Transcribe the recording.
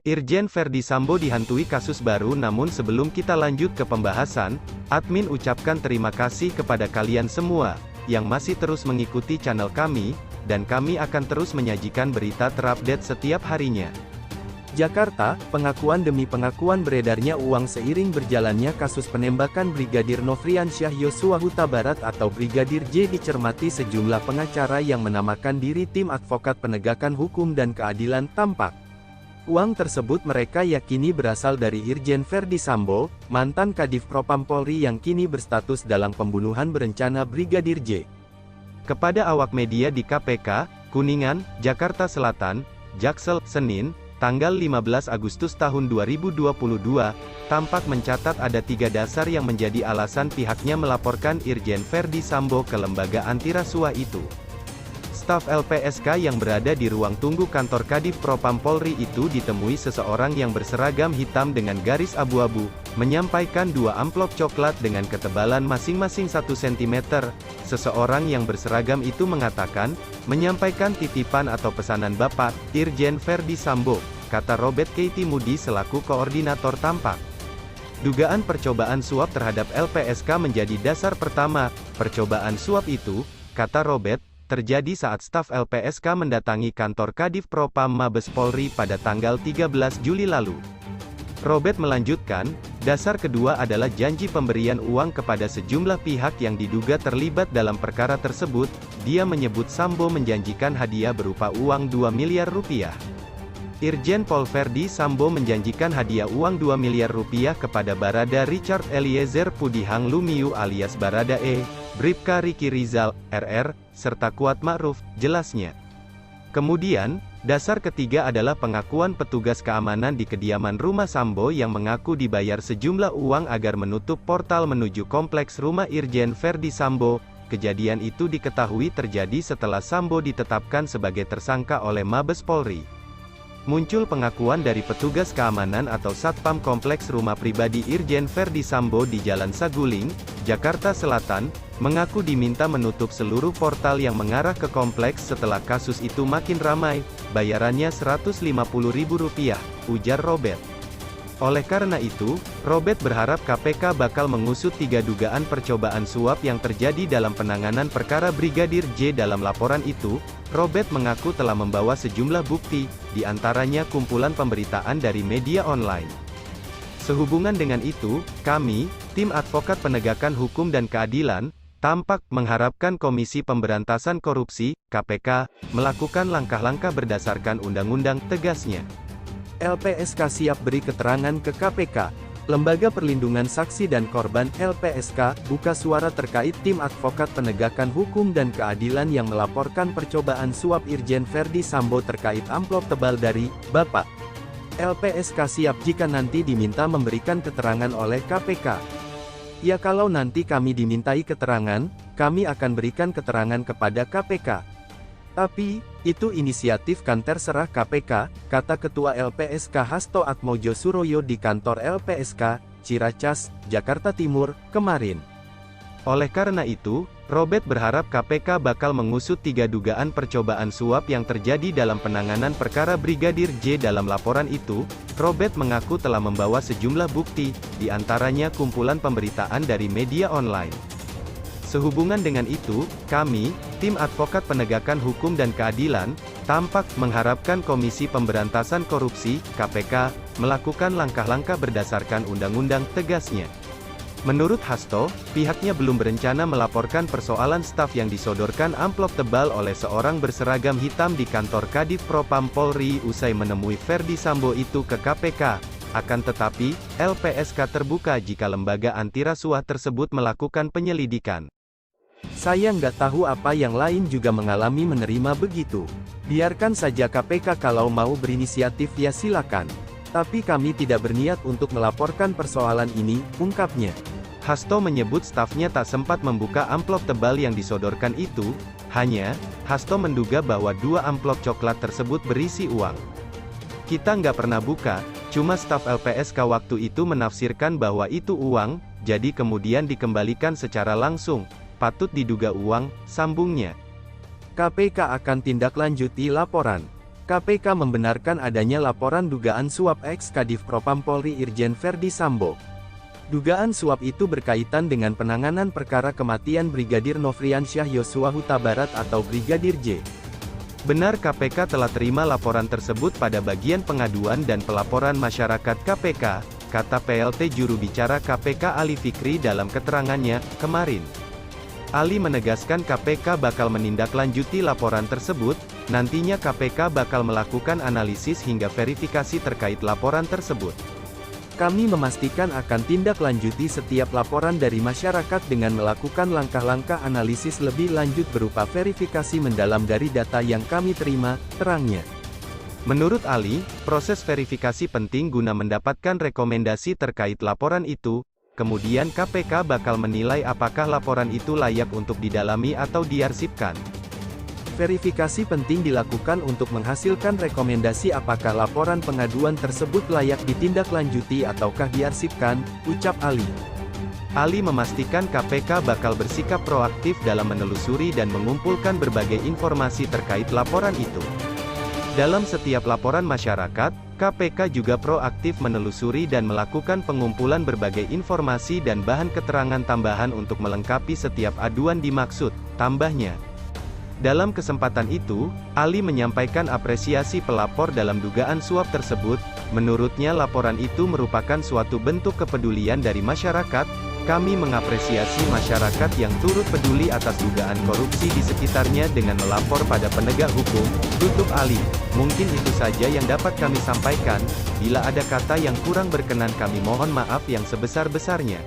Irjen Verdi Sambo dihantui kasus baru. Namun sebelum kita lanjut ke pembahasan, admin ucapkan terima kasih kepada kalian semua, yang masih terus mengikuti channel kami, dan kami akan terus menyajikan berita terupdate setiap harinya. Jakarta, pengakuan demi pengakuan beredarnya uang seiring berjalannya kasus penembakan Brigadir Nofriansyah Yosua Huta Barat atau Brigadir J dicermati sejumlah pengacara yang menamakan diri Tim Advokat Penegakan Hukum dan Keadilan Tampak. Uang tersebut mereka yakini berasal dari Irjen Verdi Sambo, mantan Kadif Propam Polri yang kini berstatus dalam pembunuhan berencana Brigadir J. Kepada awak media di KPK, Kuningan, Jakarta Selatan, Jaksel, Senin, tanggal 15 Agustus tahun 2022, tampak mencatat ada 3 dasar yang menjadi alasan pihaknya melaporkan Irjen Verdi Sambo ke lembaga antirasuah itu. Staf LPSK yang berada di ruang tunggu kantor Kadif Propam Polri itu ditemui seseorang yang berseragam hitam dengan garis abu-abu, menyampaikan 2 amplop coklat dengan ketebalan masing-masing 1 cm. Seseorang yang berseragam itu mengatakan, menyampaikan titipan atau pesanan Bapak, Irjen Verdi Sambo, kata Robert Katie Moody selaku koordinator Tampak. Dugaan percobaan suap terhadap LPSK menjadi dasar pertama. Percobaan suap itu, kata Robert, terjadi saat staf LPSK mendatangi kantor Kadif Propam Mabes Polri pada tanggal 13 Juli lalu. Robert melanjutkan, dasar kedua adalah janji pemberian uang kepada sejumlah pihak yang diduga terlibat dalam perkara tersebut. Dia menyebut Sambo menjanjikan hadiah berupa uang 2 miliar rupiah. Irjen Pol Verdi Sambo menjanjikan hadiah uang 2 miliar rupiah kepada Barada Richard Eliezer Pudihang Lumiu alias Barada E, Bribka Riki Rizal, RR, serta Kuat Ma'ruf, jelasnya. Kemudian, dasar ketiga adalah pengakuan petugas keamanan di kediaman rumah Sambo yang mengaku dibayar sejumlah uang agar menutup portal menuju kompleks rumah Irjen Verdi Sambo. Kejadian itu diketahui terjadi setelah Sambo ditetapkan sebagai tersangka oleh Mabes Polri. Muncul pengakuan dari petugas keamanan atau Satpam Kompleks Rumah Pribadi Irjen Verdi Sambo di Jalan Saguling, Jakarta Selatan, mengaku diminta menutup seluruh portal yang mengarah ke kompleks setelah kasus itu makin ramai. Bayarannya Rp150.000, ujar Robert. Oleh karena itu, Robert berharap KPK bakal mengusut 3 dugaan percobaan suap yang terjadi dalam penanganan perkara Brigadir J. Dalam laporan itu, Robert mengaku telah membawa sejumlah bukti, di antaranya kumpulan pemberitaan dari media online. Sehubungan dengan itu, kami, Tim Advokat Penegakan Hukum dan Keadilan, Tampak, mengharapkan Komisi Pemberantasan Korupsi, KPK, melakukan langkah-langkah berdasarkan undang-undang, tegasnya. LPSK siap beri keterangan ke KPK. Lembaga Perlindungan Saksi dan Korban LPSK buka suara terkait Tim Advokat Penegakan Hukum dan Keadilan yang melaporkan percobaan suap Irjen Verdi Sambo terkait amplop tebal dari Bapak. LPSK siap jika nanti diminta memberikan keterangan oleh KPK. Ya, kalau nanti kami dimintai keterangan, kami akan berikan keterangan kepada KPK. Tapi, itu inisiatif kan terserah KPK, kata Ketua LPSK Hasto Atmojo Suroyo di kantor LPSK, Ciracas, Jakarta Timur, kemarin. Oleh karena itu, Robert berharap KPK bakal mengusut 3 dugaan percobaan suap yang terjadi dalam penanganan perkara Brigadir J. Dalam laporan itu, Robert mengaku telah membawa sejumlah bukti, di antaranya kumpulan pemberitaan dari media online. Sehubungan dengan itu, kami, Tim Advokat Penegakan Hukum dan Keadilan, Tampak, mengharapkan Komisi Pemberantasan Korupsi, KPK, melakukan langkah-langkah berdasarkan undang-undang, tegasnya. Menurut Hasto, pihaknya belum berencana melaporkan persoalan staf yang disodorkan amplop tebal oleh seorang berseragam hitam di kantor Kadif Propam Polri usai menemui Verdi Sambo itu ke KPK. Akan tetapi, LPSK terbuka jika lembaga antirasuah tersebut melakukan penyelidikan. Saya nggak tahu apa yang lain juga mengalami menerima begitu. Biarkan saja KPK kalau mau berinisiatif ya silakan. Tapi kami tidak berniat untuk melaporkan persoalan ini, ungkapnya. Hasto menyebut stafnya tak sempat membuka amplop tebal yang disodorkan itu, hanya, Hasto menduga bahwa 2 amplop coklat tersebut berisi uang. Kita nggak pernah buka, cuma staf LPSK waktu itu menafsirkan bahwa itu uang, jadi kemudian dikembalikan secara langsung. Patut diduga uang, sambungnya. KPK akan tindak lanjuti laporan. KPK membenarkan adanya laporan dugaan suap ex-Kadif Propam Polri Irjen Verdi Sambo. Dugaan suap itu berkaitan dengan penanganan perkara kematian Brigadir Nofriansyah Yosua Huta Barat atau Brigadir J. Benar KPK telah terima laporan tersebut pada bagian pengaduan dan pelaporan masyarakat KPK, kata PLT juru bicara KPK Ali Fikri dalam keterangannya, kemarin. Ali menegaskan KPK bakal menindaklanjuti laporan tersebut, nantinya KPK bakal melakukan analisis hingga verifikasi terkait laporan tersebut. Kami memastikan akan tindak lanjuti setiap laporan dari masyarakat dengan melakukan langkah-langkah analisis lebih lanjut berupa verifikasi mendalam dari data yang kami terima, terangnya. Menurut Ali, proses verifikasi penting guna mendapatkan rekomendasi terkait laporan itu, kemudian KPK bakal menilai apakah laporan itu layak untuk didalami atau diarsipkan. Verifikasi penting dilakukan untuk menghasilkan rekomendasi apakah laporan pengaduan tersebut layak ditindaklanjuti ataukah diarsipkan, ucap Ali. Ali memastikan KPK bakal bersikap proaktif dalam menelusuri dan mengumpulkan berbagai informasi terkait laporan itu. Dalam setiap laporan masyarakat, KPK juga proaktif menelusuri dan melakukan pengumpulan berbagai informasi dan bahan keterangan tambahan untuk melengkapi setiap aduan dimaksud, tambahnya. Dalam kesempatan itu, Ali menyampaikan apresiasi pelapor dalam dugaan suap tersebut. Menurutnya laporan itu merupakan suatu bentuk kepedulian dari masyarakat. Kami mengapresiasi masyarakat yang turut peduli atas dugaan korupsi di sekitarnya dengan melapor pada penegak hukum, tutup Ali. Mungkin itu saja yang dapat kami sampaikan. Bila ada kata yang kurang berkenan kami mohon maaf yang sebesar-besarnya.